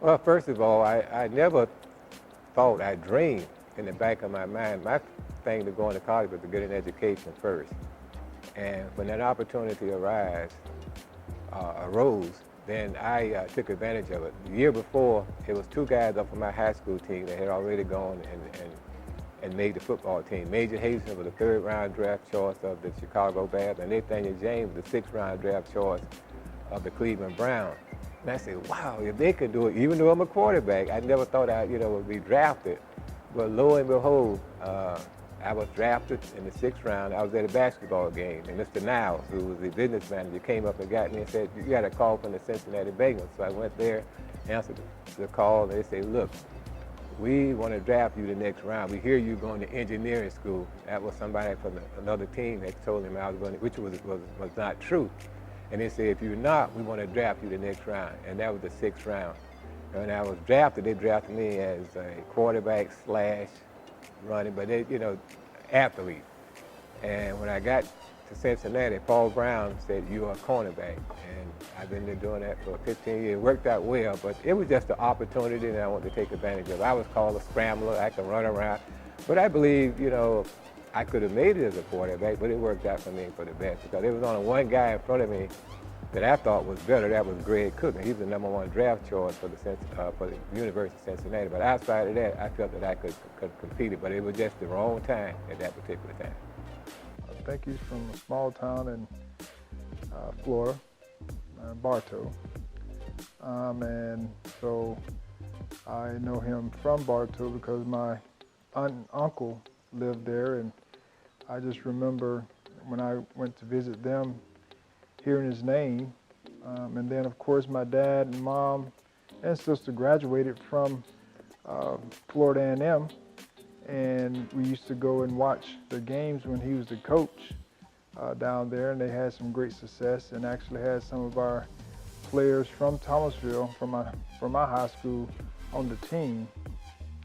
Well, first of all, I never thought, I dreamed in the back of my mind, my thing to go into college was to get an education first. And when that opportunity arose, then I took advantage of it. The year before, it was two guys up from my high school team that had already gone and made the football team. Major Heisman was the third-round draft choice of the Chicago Bears, and Nathaniel James was the sixth-round draft choice of the Cleveland Browns. And I said, wow, if they could do it, even though I'm a quarterback, I never thought I, would be drafted. But lo and behold, I was drafted in the sixth round. I was at a basketball game, and Mr. Niles, who was the business manager, came up and got me and said, you got a call from the Cincinnati Bengals. So I went there, answered the call, and they said, look, we want to draft you the next round. We hear you going to engineering school. That was somebody from another team that told him I was going to, which was not true. And they said, if you're not, we want to draft you the next round. And that was the sixth round. And when I was drafted, they drafted me as a quarterback / running, but they, athlete. And when I got to Cincinnati, Paul Brown said, you're a cornerback. And I've been doing that for 15 years. It worked out well, but it was just an opportunity that I wanted to take advantage of. I was called a scrambler. I could run around. But I believe, I could have made it as a quarterback, but it worked out for me for the best because there was only one guy in front of me that I thought was better. That was Greg Cook. He was the #1 draft choice for the University of Cincinnati. But outside of that, I felt that I could compete it, but it was just the wrong time at that particular time. I think he's from a small town in Florida, Bartow. And so I know him from Bartow because my aunt and uncle lived there, and I just remember when I went to visit them, hearing his name. And then, of course, my dad and mom and sister graduated from Florida A&M, and we used to go and watch the games when he was the coach down there, and they had some great success and actually had some of our players from Thomasville, from my high school, on the team.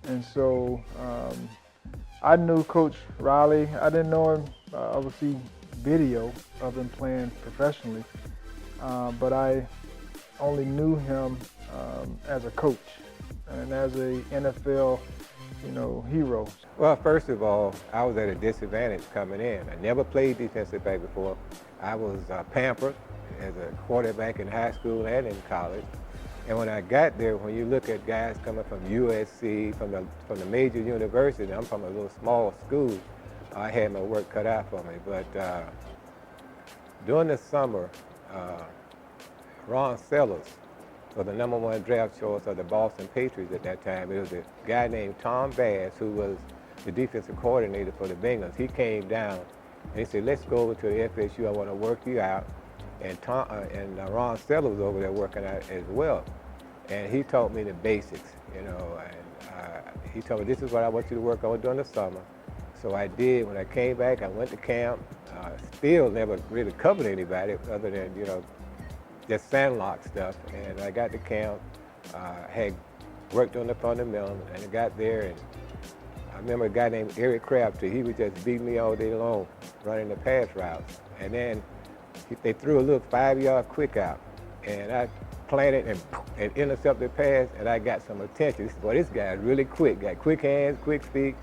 And so I knew Coach Riley. I didn't know him. I would see video of him playing professionally, but I only knew him as a coach and as a NFL, hero. Well, first of all, I was at a disadvantage coming in. I never played defensive back before. I was pampered as a quarterback in high school and in college. And when I got there, when you look at guys coming from USC, from the major university, I'm from a little small school, I had my work cut out for me. But during the summer, Ron Sellers was the #1 draft choice of the Boston Patriots at that time. It was a guy named Tom Bass, who was the defensive coordinator for the Bengals. He came down and he said, let's go over to the FSU, I want to work you out. And Ron Sellers was over there working out as well. And he taught me the basics, and he told me, this is what I want you to work on during the summer. So I did. When I came back, I went to camp. Still never really covered anybody other than, just sandlot stuff. And I got to camp, had worked on the fundamental, and I got there, and I remember a guy named Eric Crabtree. He would just beat me all day long running the pass routes. And then they threw a little 5-yard quick out, and I planted and intercepted the pass, and I got some attention. Boy, this guy is really quick, got quick hands, quick feet.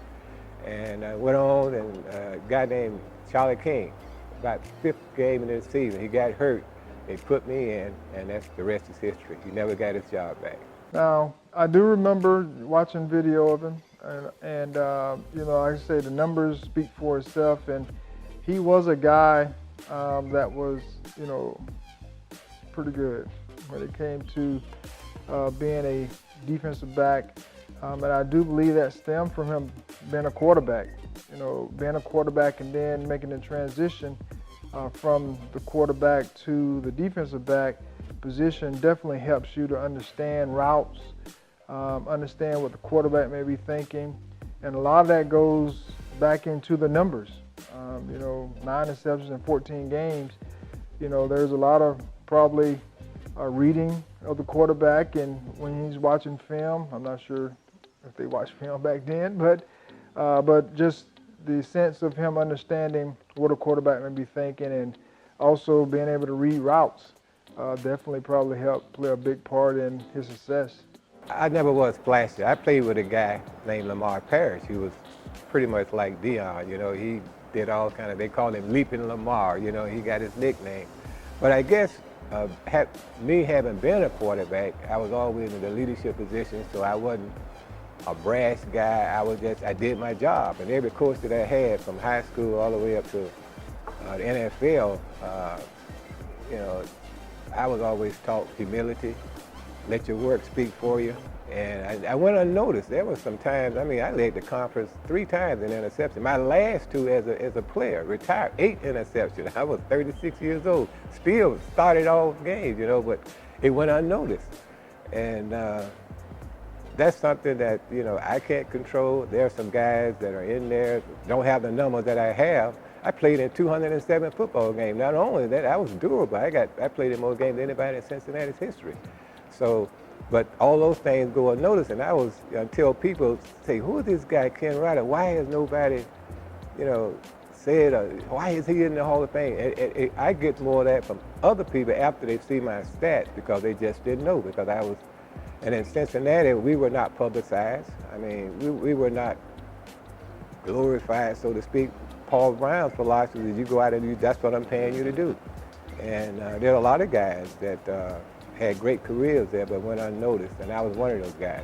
And I went on, and a guy named Charlie King, about 5th game in the season, he got hurt. They put me in, and that's the rest is history. He never got his job back. Now, I do remember watching video of him, and like I say, the numbers speak for itself, and he was a guy that was, pretty good when it came to being a defensive back. And I do believe that stemmed from him being a quarterback, being a quarterback and then making the transition from the quarterback to the defensive back position definitely helps you to understand routes, understand what the quarterback may be thinking. And a lot of that goes back into the numbers. 9 interceptions in 14 games. There's a lot of probably reading of the quarterback, and when he's watching film, I'm not sure if they watched film back then, but just the sense of him understanding what a quarterback may be thinking, and also being able to read routes definitely probably helped play a big part in his success. I never was flashy. I played with a guy named Lamar Parrish, who was pretty much like Dion. You know, he did all kind of, they called him Leaping Lamar. You know, he got his nickname. But I guess me having been a quarterback, I was always in the leadership position, so I wasn't a brash guy. I did my job. And every coach that I had from high school all the way up to the NFL, you know, I was always taught humility, let your work speak for you. And I went unnoticed. There was some times, I mean, I led the conference 3 times in interception. My last 2 as a player, retired, 8 interceptions. I was 36 years old. Still started all games, you know, but it went unnoticed. And that's something that, you know, I can't control. There are some guys that are in there, don't have the numbers that I have. I played in 207 football games. Not only that, I was durable. I played in more games than anybody in Cincinnati's history. So, but all those things go unnoticed, and I was, until people say, who is this guy, Ken Ryder? Why has nobody, you know, said, why is he in the Hall of Fame? I get more of that from other people after they see my stats because they just didn't know, because I was, and in Cincinnati, we were not publicized. I mean, we were not glorified, so to speak. Paul Brown's philosophy is you go out and do, that's what I'm paying you to do. And there are a lot of guys that had great careers there but went unnoticed, and I was one of those guys.